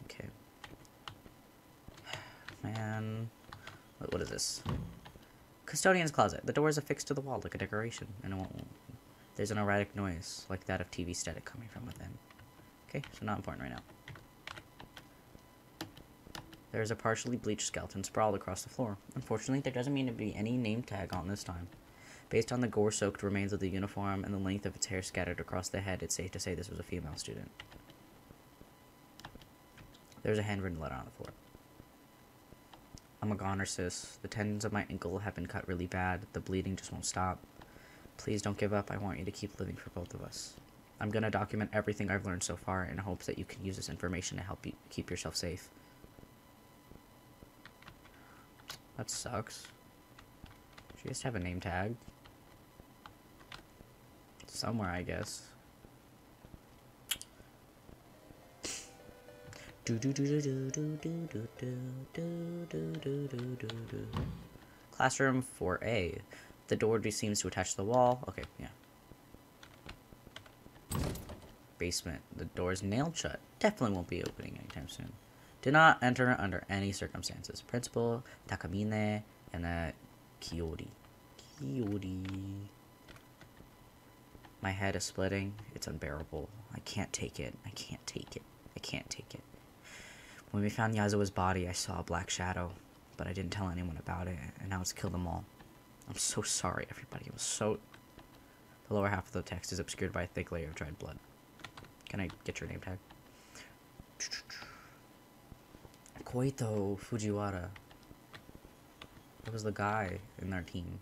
Okay. Man. What is this? Custodian's closet. The door is affixed to the wall like a decoration, and there's an erratic noise, like that of TV static coming from within. Okay, so not important right now. There is a partially bleached skeleton sprawled across the floor. Unfortunately, there doesn't mean to be any name tag on this time. Based on the gore-soaked remains of the uniform and the length of its hair scattered across the head, it's safe to say this was a female student. There's a handwritten letter on the floor. I'm a goner, sis. The tendons of my ankle have been cut really bad. The bleeding just won't stop. Please don't give up. I want you to keep living for both of us. I'm gonna document everything I've learned so far in hopes that you can use this information to help you keep yourself safe. That sucks. She has to have a name tag. Somewhere, I guess. Classroom 4A. The door seems to attach to the wall. Okay, yeah. Basement. The door is nailed shut. Definitely won't be opening anytime soon. Do not enter under any circumstances. Principal Takamine and Kiyori. My head is splitting. It's unbearable. I can't take it. I can't take it. I can't take it. When we found Yazawa's body, I saw a black shadow, but I didn't tell anyone about it, and now it's killed them all. I'm so sorry, everybody. It was so... The lower half of the text is obscured by a thick layer of dried blood. Can I get your name tag? Koito Fujiwara. That was the guy in our team.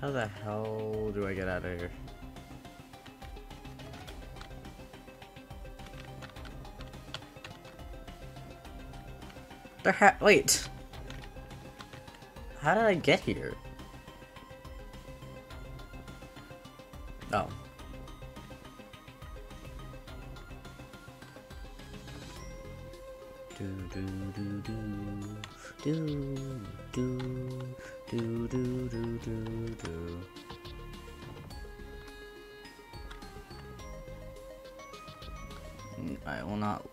How the hell do I get out of here? Wait. How did I get here? Oh. I will not.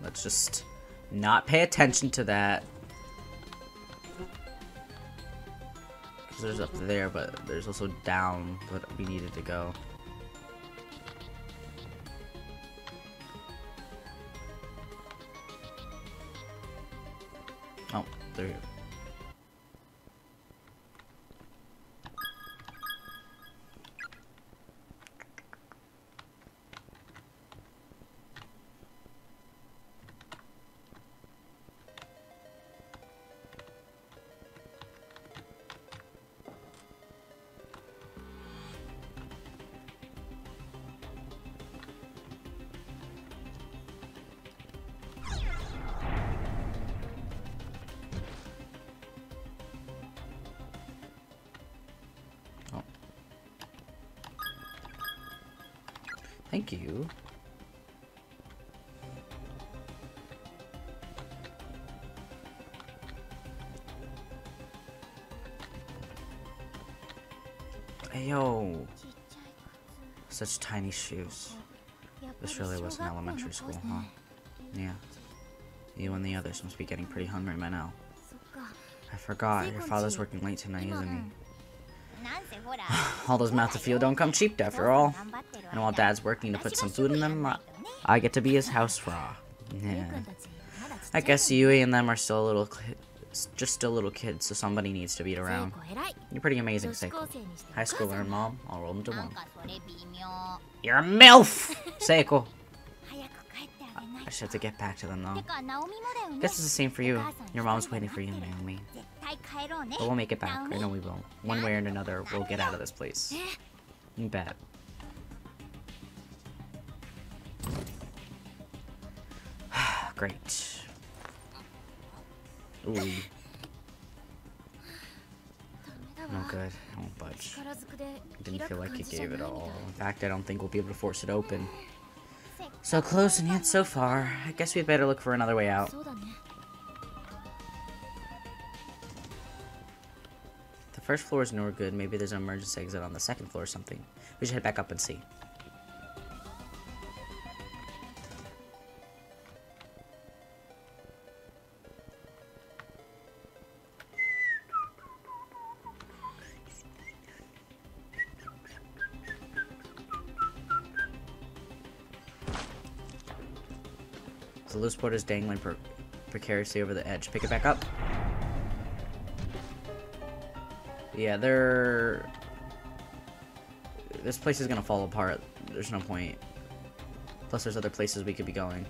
Let's just not pay attention to that. Because there's up there, but there's also down what we needed to go. Oh, there you go. Thank you. Hey, yo. Such tiny shoes. This really was an elementary school, huh? Yeah. You and the others must be getting pretty hungry by now. I forgot, your father's working late tonight, isn't he? All those mouths to feel don't come cheap after all. And while Dad's working to put some food in them, I get to be his house raw. Yeah. I guess Yui and them are still still little kids, so somebody needs to be around. You're pretty amazing, Seiko. High schooler and mom, all rolled into one. You're a MILF! Seiko! I just have to get back to them, though. Guess it's the same for you. Your mom's waiting for you, Naomi. But we'll make it back. I know we will. One way or another, we'll get out of this place. You bet. Great. Ooh. No good. I won't budge. Didn't feel like it gave it all. In fact, I don't think we'll be able to force it open. So close and yet so far. I guess we'd better look for another way out. The first floor is no good. Maybe there's an emergency exit on the second floor or something. We should head back up and see. The loose board is dangling precariously over the edge. Pick it back up. Yeah, this place is gonna fall apart. There's no point. Plus, there's other places we could be going.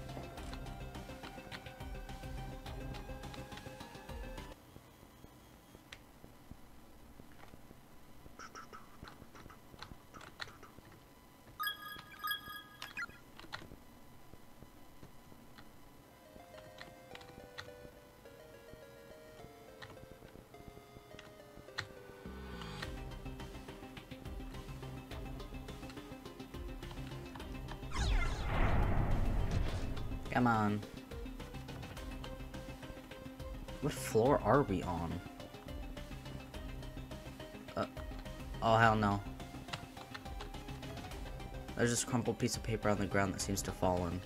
Come on. What floor are we on? Oh hell no. There's this crumpled piece of paper on the ground that seems to have fallen.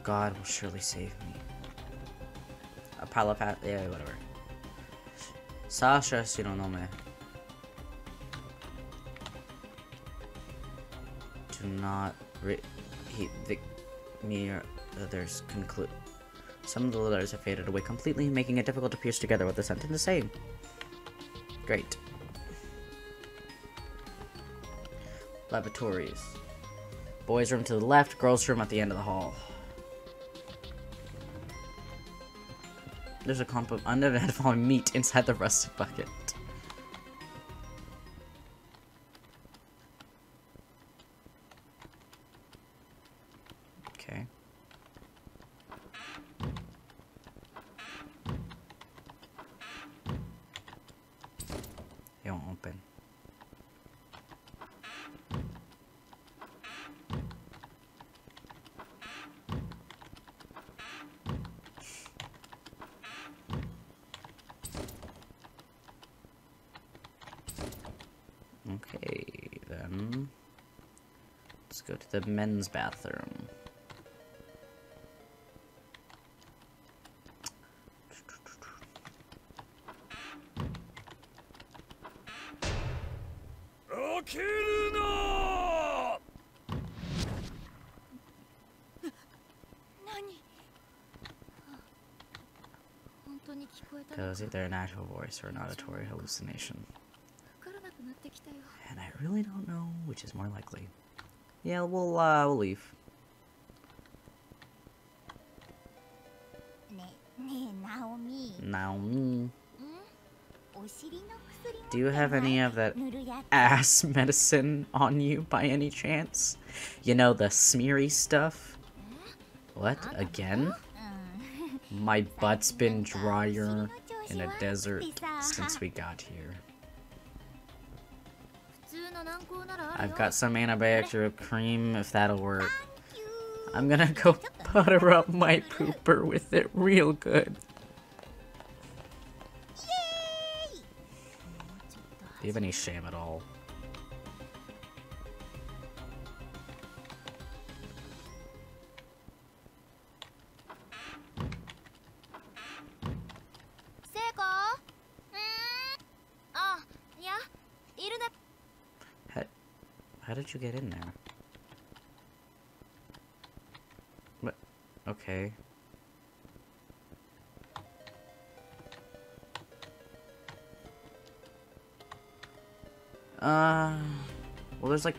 God will surely save me. A pile of yeah, whatever. Sasha, si no nome. Do not me or others conclude. Some of the letters have faded away completely, making it difficult to piece together what the sentence is saying. Great. Lavatories. Boys' room to the left, girls' room at the end of the hall. There's a clump of unidentified meat inside the rusted bucket. Okay. It won't open. Okay, then let's go to the men's bathroom. That was either an actual voice or an auditory hallucination. And I really don't know which is more likely. Yeah, we'll leave. Naomi. Do you have any of that ass medicine on you by any chance? You know, the smeary stuff? What? Again? My butt's been drier in a desert since we got here. I've got some antibacterial cream if that'll work. I'm gonna go butter up my pooper with it real good. Do you have any shame at all? How did you get in there? What? Okay. Well, there's like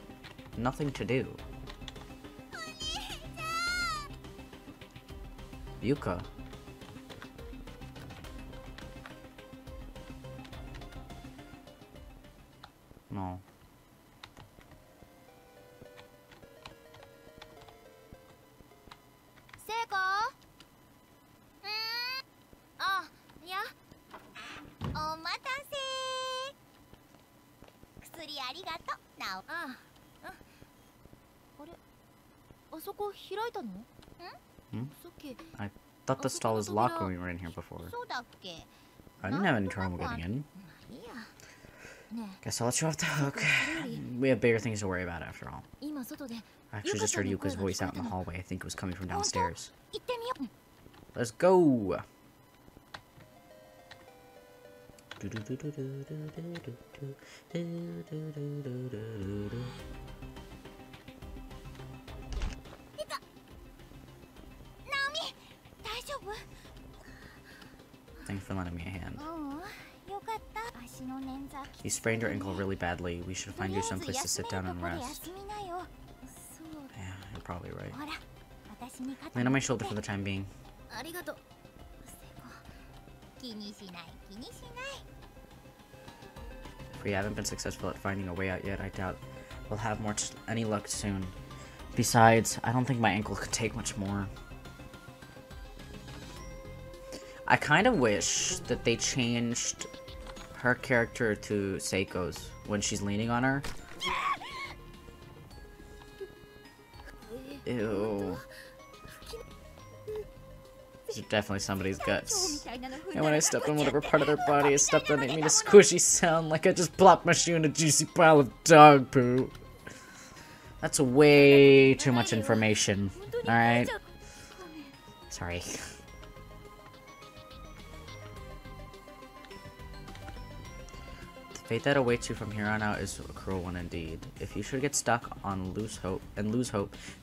nothing to do. Yuka. No. Hmm? I thought the stall was locked when we were in here before. I didn't have any trouble getting in. Guess I'll let you off the hook. We have bigger things to worry about after all. I actually just heard Yuka's voice out in the hallway. I think it was coming from downstairs. Let's go! Thanks for lending me a hand. You sprained your ankle really badly. We should find you some place to sit down and rest. Yeah, you're probably right. Land on my shoulder for the time being. If we haven't been successful at finding a way out yet, I doubt we'll have any luck soon. Besides, I don't think my ankle could take much more. I kind of wish that they changed her character to Seiko's when she's leaning on her. Ew. These are definitely somebody's guts. And when I stepped on whatever part of their body I stepped on, it made a squishy sound like I just plopped my shoe in a juicy pile of dog poo. That's way too much information. Alright? Sorry. The fate that awaits you from here on out is a cruel one indeed. If you should get stuck on lose hope,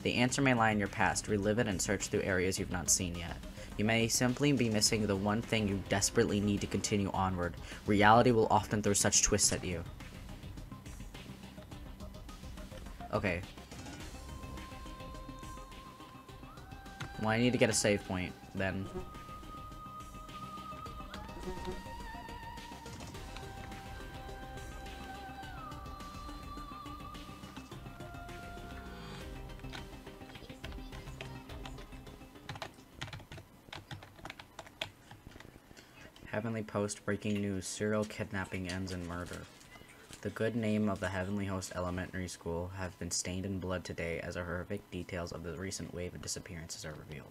the answer may lie in your past. Relive it and search through areas you've not seen yet. You may simply be missing the one thing you desperately need to continue onward. Reality will often throw such twists at you. Okay. Well, I need to get a save point, then. Heavenly Post breaking news: serial kidnapping ends in murder. The good name of the Heavenly Host Elementary School have been stained in blood today as horrific details of the recent wave of disappearances are revealed.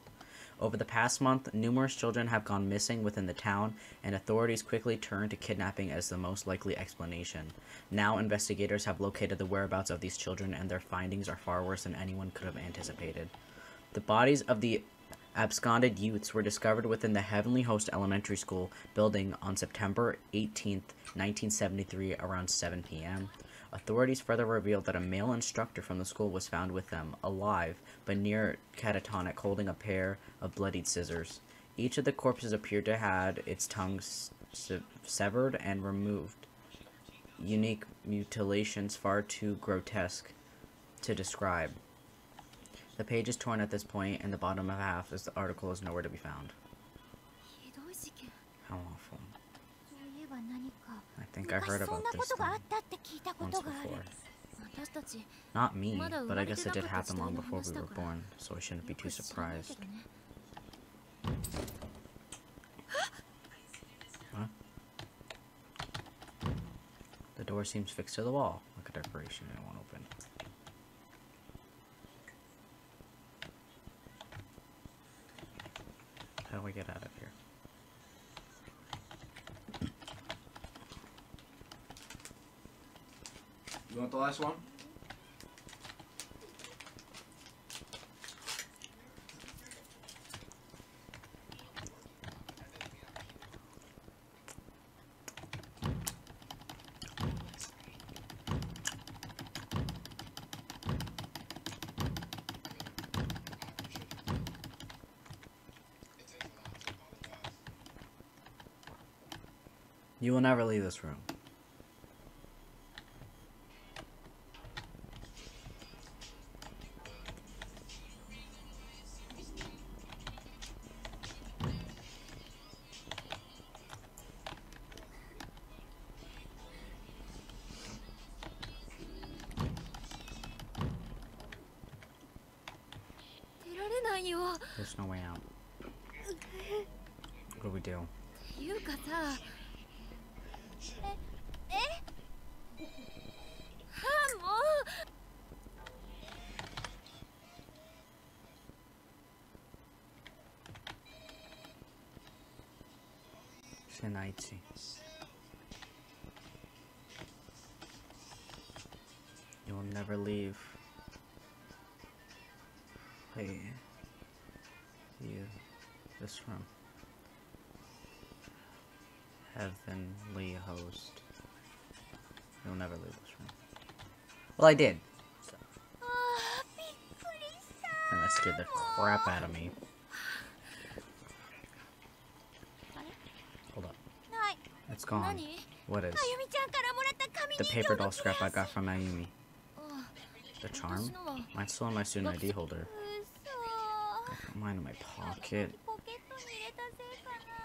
Over the past month, numerous children have gone missing within the town, and authorities quickly turned to kidnapping as the most likely explanation. Now, investigators have located the whereabouts of these children, and their findings are far worse than anyone could have anticipated. The bodies of the absconded youths were discovered within the Heavenly Host Elementary School building on September 18, 1973, around 7 p.m. Authorities further revealed that a male instructor from the school was found with them, alive, but near catatonic, holding a pair of bloodied scissors. Each of the corpses appeared to have its tongues severed and removed. Unique mutilations far too grotesque to describe. The page is torn at this point, and the bottom half of the article is nowhere to be found. How awful. I think I heard about this once before. Not me, but I guess it did happen long before we were born, so I shouldn't be too surprised. Huh? The door seems fixed to the wall, like a decoration it won't open. How do we get out of here? You want the last one? You will never leave this room. There's no way out. What do we do? Shinaichi. You will never leave. Hey. You. This room. Heavenly host. You'll never leave this room. Well, I did. So. And that scared the crap out of me. Hold up. It's gone. What is? The paper doll scrap I got from Ayumi. The charm? Mine's still in my student ID holder. I put mine in my pocket.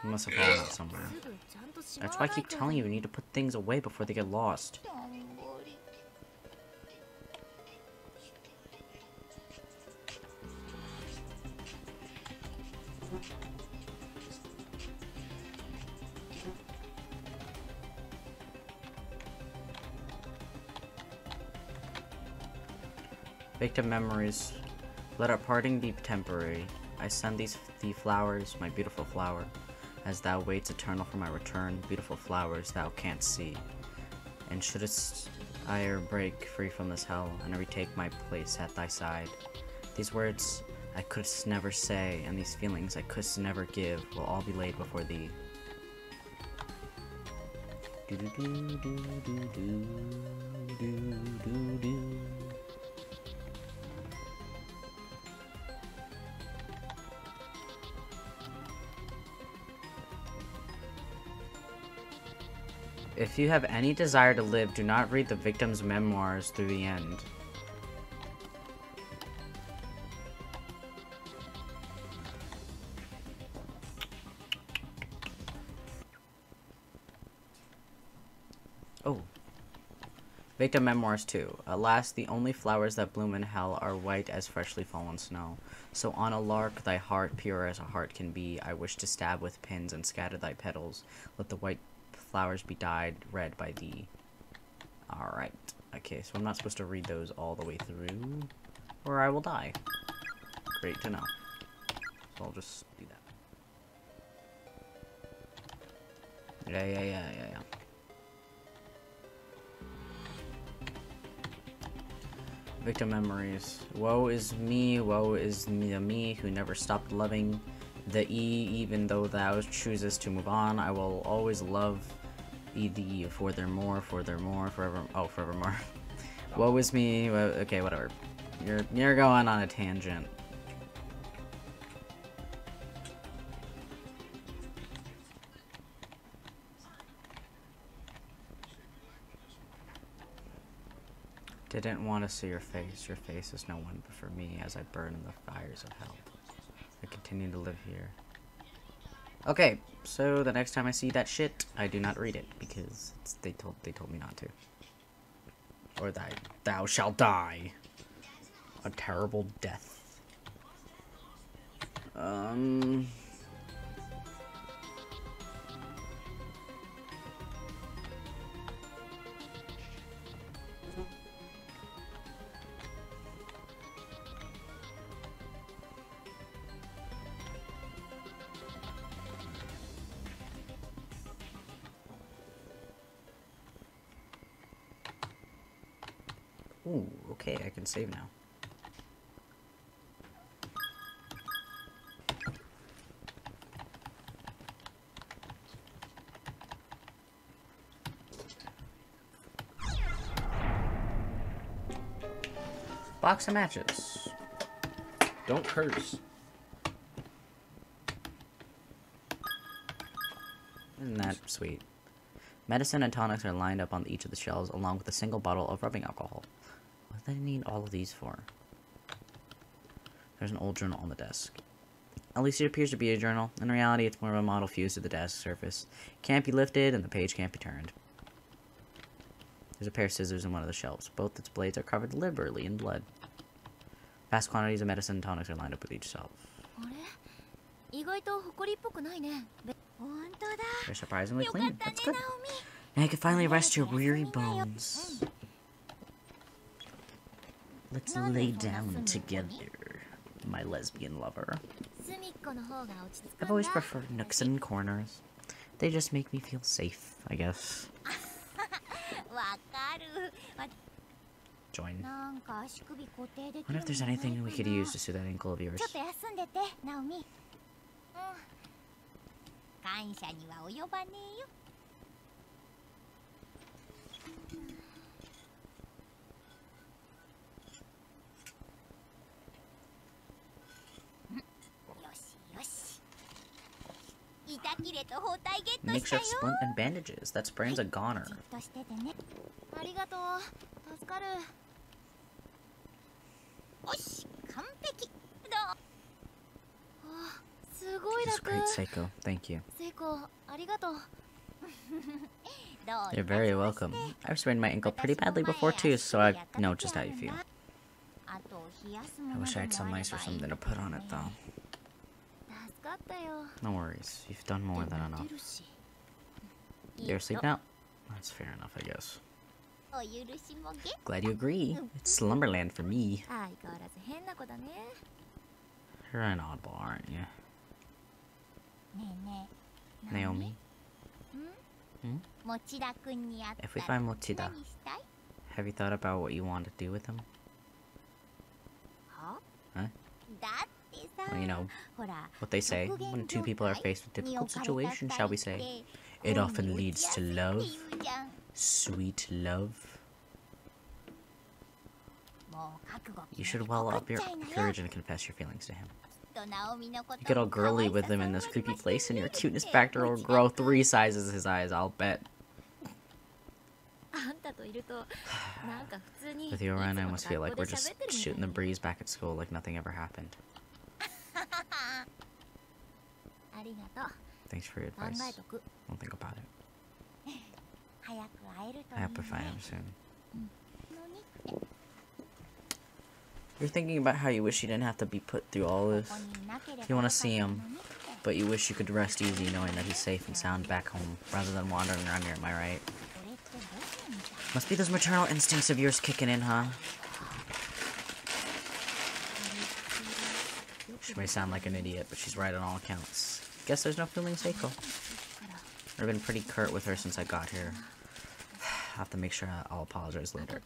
It must have fallen out somewhere. That's why I keep telling you, you need to put things away before they get lost. Victim memories. Let our parting be temporary. I send thee flowers, my beautiful flower, as thou waits eternal for my return, beautiful flowers thou canst see. And shouldst I e'er break free from this hell, and retake my place at thy side, these words I couldst never say, and these feelings I couldst never give, will all be laid before thee. Do do do do do do do do do. If you have any desire to live, do not read the victim's memoirs through the end. Oh. Victim memoirs 2. Alas, the only flowers that bloom in hell are white as freshly fallen snow. So on a lark, thy heart pure as a heart can be, I wish to stab with pins and scatter thy petals. Let the white flowers be dyed red by thee. Alright. Okay, so I'm not supposed to read those all the way through, or I will die. Great to know. So I'll just do that. Yeah. Victim memories. Woe is me the me who never stopped loving the even though thou choosest to move on. I will always love thee forevermore, forevermore. Woe is me. Okay, whatever. You're going on a tangent. Didn't want to see your face. Your face is no one but for me as I burn in the fires of hell. I continue to live here. Okay, so the next time I see that shit, I do not read it because they told me not to. Or thou shalt die a terrible death. Ooh, okay, I can save now. Box of matches. Don't curse. Isn't that sweet? Medicine and tonics are lined up on each of the shelves along with a single bottle of rubbing alcohol. What do they need all of these for? There's an old journal on the desk. At least it appears to be a journal. In reality, it's more of a model fused to the desk surface. Can't be lifted, and the page can't be turned. There's a pair of scissors in one of the shelves. Both its blades are covered liberally in blood. Vast quantities of medicine and tonics are lined up with each shelf. They're surprisingly clean. That's good. Now you can finally rest your weary bones. Let's lay down together, my lesbian lover. I've always preferred nooks and corners. They just make me feel safe, I guess. Join. Wonder if there's anything we could use to soothe that ankle of yours. Makeshift splint and bandages. That sprain's a goner. That's great, Seiko. Thank you. You're very welcome. I've sprained my ankle pretty badly before too, so I know just how you feel. I wish I had some ice or something to put on it though. No worries, you've done more than enough. You're asleep now? That's fair enough, I guess. Glad you agree. It's slumberland for me. You're an oddball, aren't you? Naomi? If we find Mochida, have you thought about what you want to do with him? Huh? Well, you know, what they say, when two people are faced with difficult situations, shall we say, it often leads to love. Sweet love. You should well up your courage and confess your feelings to him. You get all girly with him in this creepy place, and your cuteness factor will grow 3 sizes his eyes, I'll bet. With you around, I almost feel like we're just shooting the breeze back at school like nothing ever happened. Thanks for your advice. I'll think about it. I hope to find him soon. You're thinking about how you wish you didn't have to be put through all this. You want to see him, but you wish you could rest easy knowing that he's safe and sound back home, rather than wandering around here, am I right? Must be those maternal instincts of yours kicking in, huh? She may sound like an idiot, but she's right on all accounts. Guess there's no feeling Seiko. I've been pretty curt with her since I got here. I'll have to make sure I'll apologize later.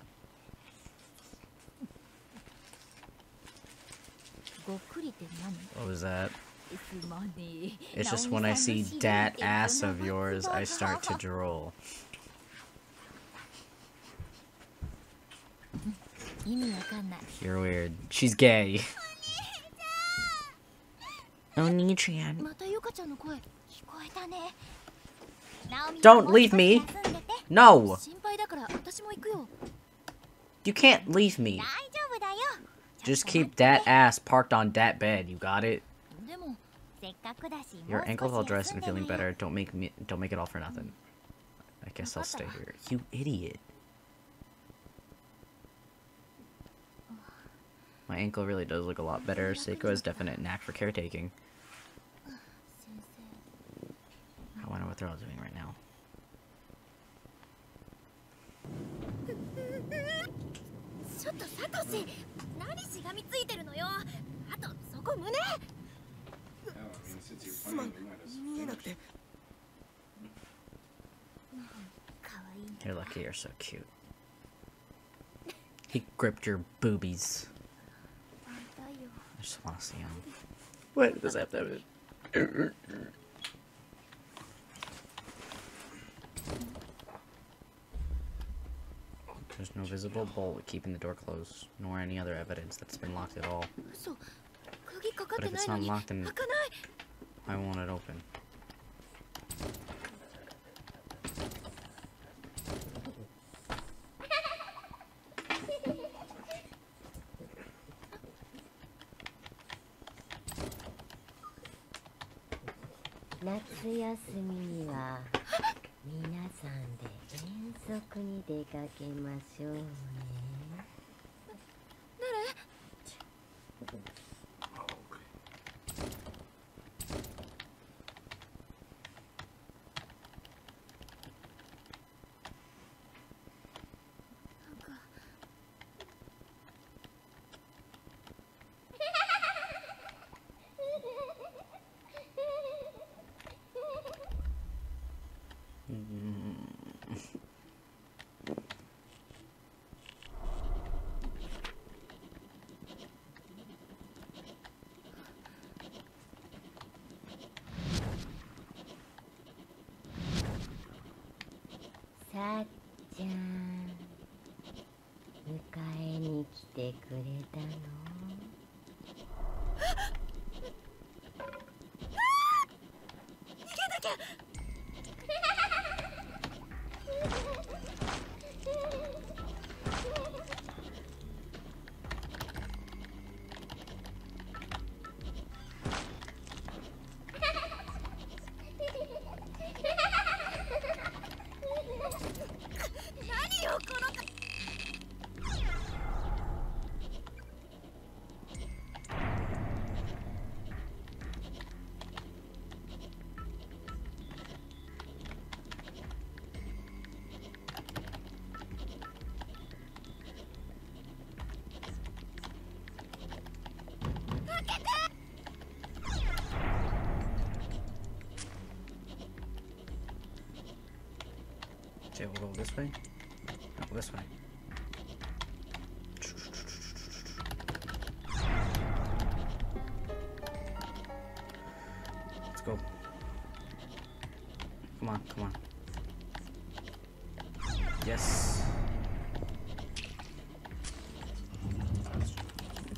What was that? It's just when I see that ass of yours, I start to drool. You're weird. She's gay. Oni-chan. Don't leave me! No! You can't leave me. Just keep that ass parked on that bed, you got it? Your ankle's all dressed and feeling better. Don't make it all for nothing. I guess I'll stay here. You idiot. My ankle really does look a lot better. Seiko has definite knack for caretaking. I wonder what they're all doing right now. You're lucky you're so cute. He gripped your boobies. I just want to see him. What does that have to have it? There's no visible bolt keeping the door closed, nor any other evidence that it's been locked at all. But if it's not locked, then why won't it open? さっちゃん、迎えに来てくれたの？逃げなきゃ。何よこの。Okay, we'll go this way. No, this way. Let's go. Come on, come on. Yes.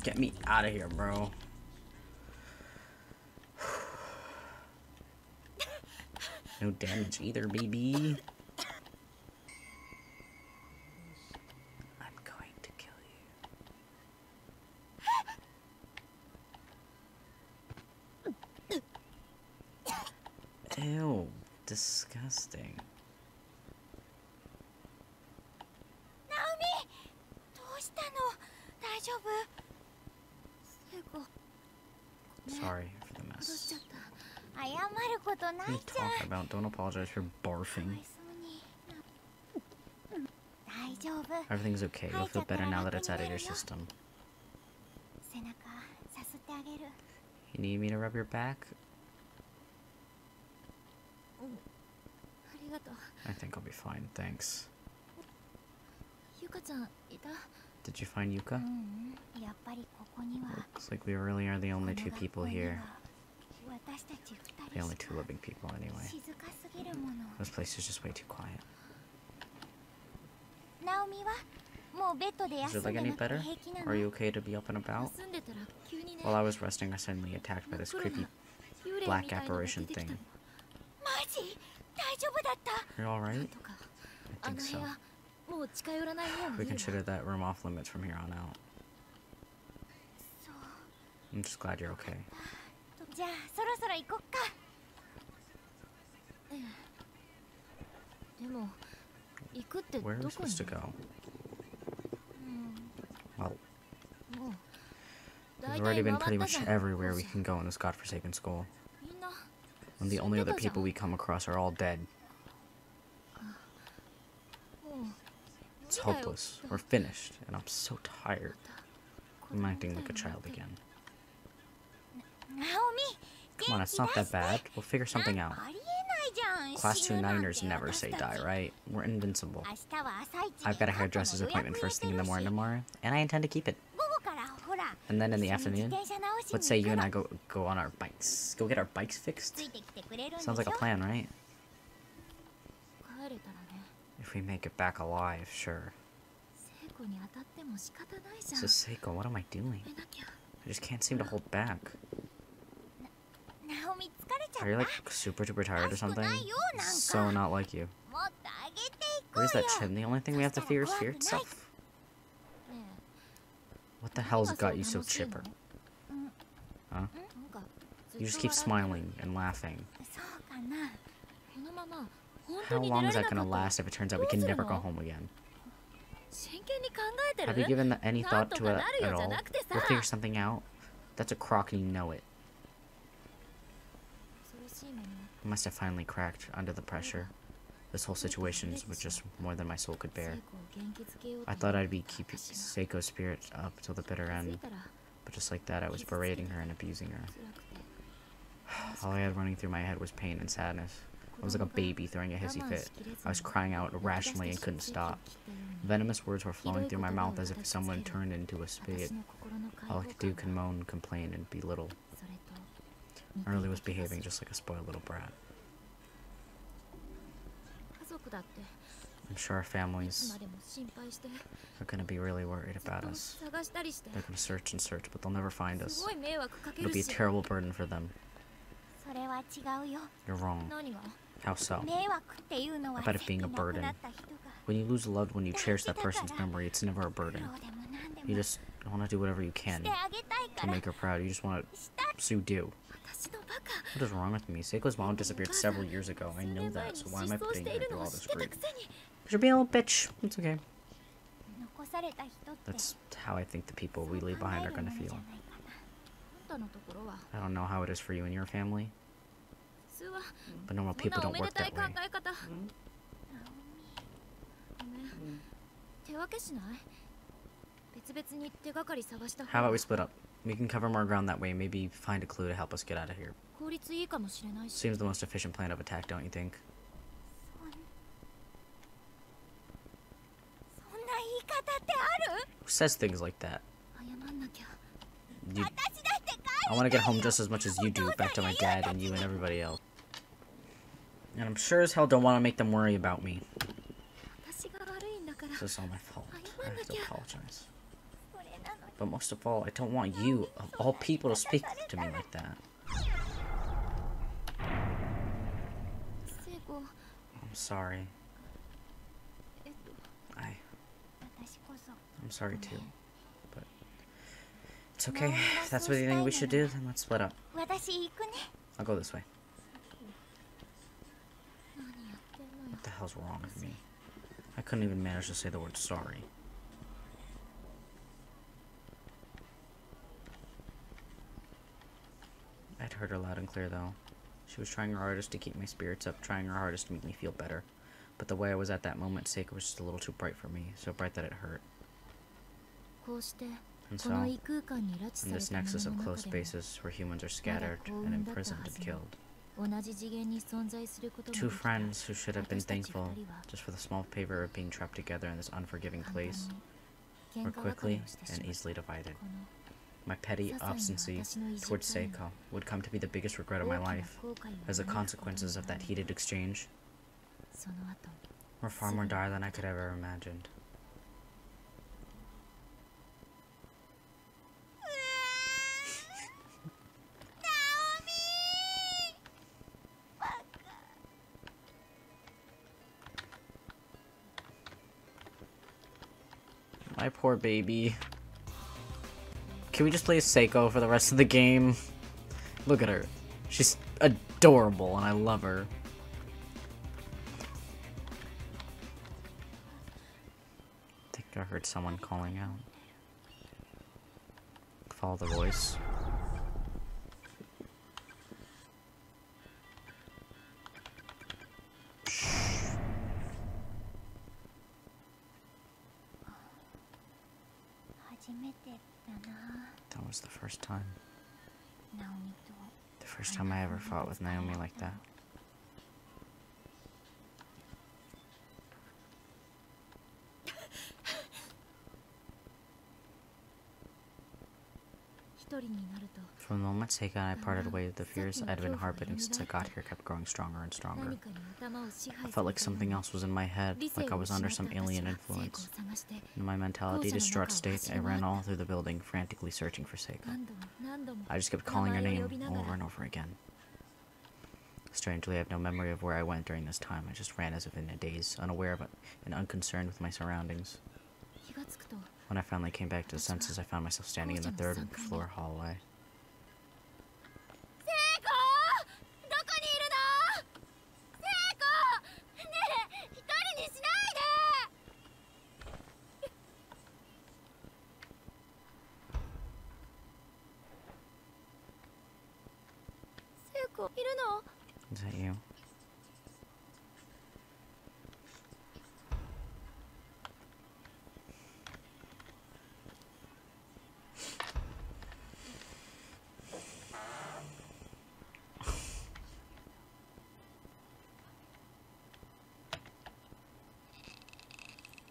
Get me out of here, bro. No damage either, baby. I'm going to kill you. Ew, disgusting. Naomi, どうしたの？大丈夫？聖子。 Sorry for the mess. 謝ることない What are you じゃん。 talking about? Don't apologize for barfing. 大丈夫。 Everything's okay. You'll feel better now that it's out of your system. 背中さすってあげる。 You need me to rub your back? ありがとう。 I think I'll be fine, thanks. ゆかちゃんいた？ Did you find Yuka? やっぱりここには。 Looks like we really are the only two people here. 私たち二 The 人 only two living people, anyway. 静かすぎるもの。 This place is just way too quiet. ナオミはもうベッドで Is 休 it ん like で any なくて better? 平気な Or の？ are you okay to be up and about? 休んでたら急にね。 While I was resting, I suddenly attacked by this creepy black apparition thing. マジ？大丈夫だった？ You're alright? とか I think so. もう近寄らないよう We に言う consider that room off limits from here on out. そう。 I'm just glad you're okay. じゃあそろそろ行こっか。でも行くってどこ Where に？ are we supposed to go? Well, もう we've already been pretty much everywhere we can go in this godforsaken school. みんな And the only other people we come across are all dead. もう It's hopeless. We're finished, and I'm so tired. I'm acting like a child again. ナオミ Come on, it's not that bad. We'll figure something out. ありえないじゃん。 Class 2 死ぬなんて Niners never say die, right? We're invincible. 明日は朝一で I've got a hairdresser's 過去の予約 appointment first thing in the 入れ morning てるし tomorrow, and I intend to keep it. 午後からほら And then in the 一緒に afternoon, 自転車直しに let's say you and 行 I く go on our bikes. Go get our bikes つ fixed? いてきてくれるんでしょ？ Sounds like a plan, right? 帰れたらね。 If we make it back alive, sure. 聖子に当たっても仕方ないじゃん。 So Seiko, what am I doing? 止めなきゃ。 I just can't seem to hold back. ナオミ疲れちゃった。 Are you like super duper tired or something? ないよなんか。 So not like you. もっと上げていこう Where's よ。 that chin? The only thing we have to fear is fear itself. ね What the hell's got you so chipper? え、うん、 Huh? なんかずっと You just keep 笑って smiling and laughing. そうかな。このまま本 How 当に出 long ら is れ that な gonna かった last if it turns out we can never go home again? 真剣に考えてる？ Have you given any なん thought と to か it なる at よじゃ all? なくてさ。 We'll figure something out. That's a crock and you know it. 恐ろしい目に I must have finally cracked under the pressure. This whole situation was just more than my soul could 聖 bear. 子を元気づけようと I 思 thought う I'd be keeping Seiko's spirits up till the bitter 気づい end, たら but just like that, I was berating her and abusing her. 辛くて All I had running through my head was pain and sadness. I was like a baby throwing a hissy fit. I was crying out irrationally and couldn't stop. Venomous words were flowing through my mouth as if someone turned into a spade. All I could do could moan, complain, and belittle. それと I really was behaving just like a spoiled little brat. 家族だって I'm sure our families are gonna be really worried about us. They're gonna search and search, but they'll never find us. It'll be a terrible burden for them. You're wrong. How so? About it being a burden. When you lose a loved one, you cherish that person's memory. It's never a burden. You just want to do whatever you can to make her proud. You just want to, so you do. What is wrong with me? Seiko's mom disappeared several years ago. I know that, so why am I putting her through all this grief? Because you're being a little bitch. It's okay. That's how I think the people we leave behind are gonna feel. I don't know how it is for you and your family, but normal people don't work that way. How about we split up? We can cover more ground that way, maybe find a clue to help us get out of here. Seems the most efficient plan of attack, don't you think? Who says things like that? I want to get home just as much as you do, back to my dad and you and everybody else. And I'm sure as hell don't want to make them worry about me. This is all my fault. I have to apologize. But most of all, I don't want you, of all people, to speak to me like that. I'm sorry. I'm sorry too. But it's okay. If that's what you think we should do, then let's split up. I'll go this way. What the hell's wrong with me? I couldn't even manage to say the word sorry. I'd heard her loud and clear though. She was trying her hardest to keep my spirits up, trying her hardest to make me feel better. But the way I was at that moment, Seiko was just a little too bright for me, so bright that it hurt. And so, in this nexus of close spaces where humans are scattered and imprisoned and killed, two friends who should have been thankful just for the small favor of being trapped together in this unforgiving place were quickly and easily divided. My petty obstinacy towards Seiko would come to be the biggest regret of my life, as the consequences of that heated exchange were far more dire than I could ever have imagined. My poor baby. Can we just play as Seiko for the rest of the game? Look at her. She's adorable and I love her. I think I heard someone calling out. Follow the voice. That was the first time. The first time I ever fought with Naomi like that. From the moment Seiko and I parted ways, the fears I'd been harboring since I got here kept growing stronger and stronger. I felt like something else was in my head, like I was under some alien influence. In my mentality distraught state, I ran all through the building, frantically searching for Seiko. I just kept calling her name over and over again. Strangely, I have no memory of where I went during this time. I just ran as if in a daze, unaware of it, and unconcerned with my surroundings. When I finally came back to the senses, I found myself standing in the third floor hallway. Is that you?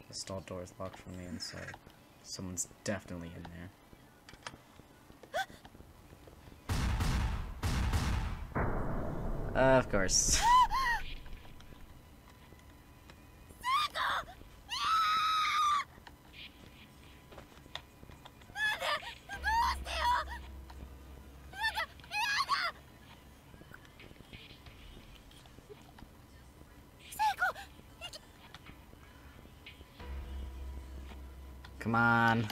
The stall door is locked from the inside. Someone's definitely in there. Of course. Come on.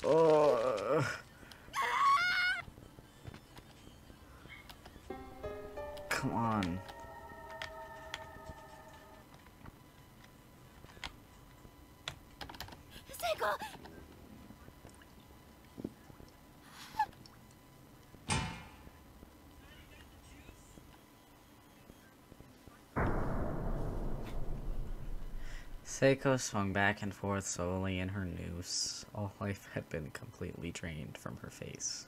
Oh. Come on. Seiko! Seiko swung back and forth slowly in her noose. All life had been completely drained from her face.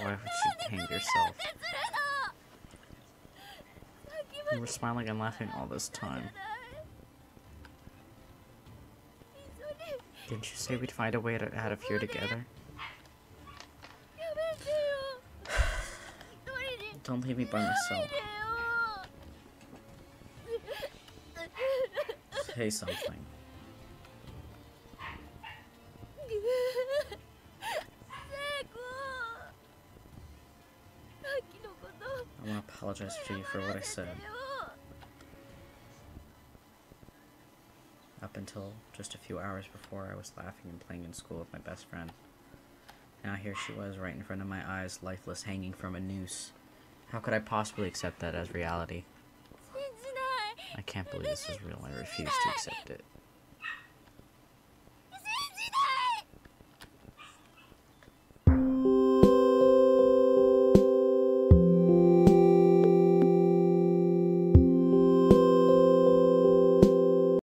Why would you hang yourself? You were smiling and laughing all this time. Didn't you say we'd find a way out of here together? Don't leave me by myself. Say something. I want to apologize to you for what I said. Up until just a few hours before, I was laughing and playing in school with my best friend. Now here she was, right in front of my eyes, lifeless, hanging from a noose. How could I possibly accept that as reality? I can't believe this is real. I refuse to accept it.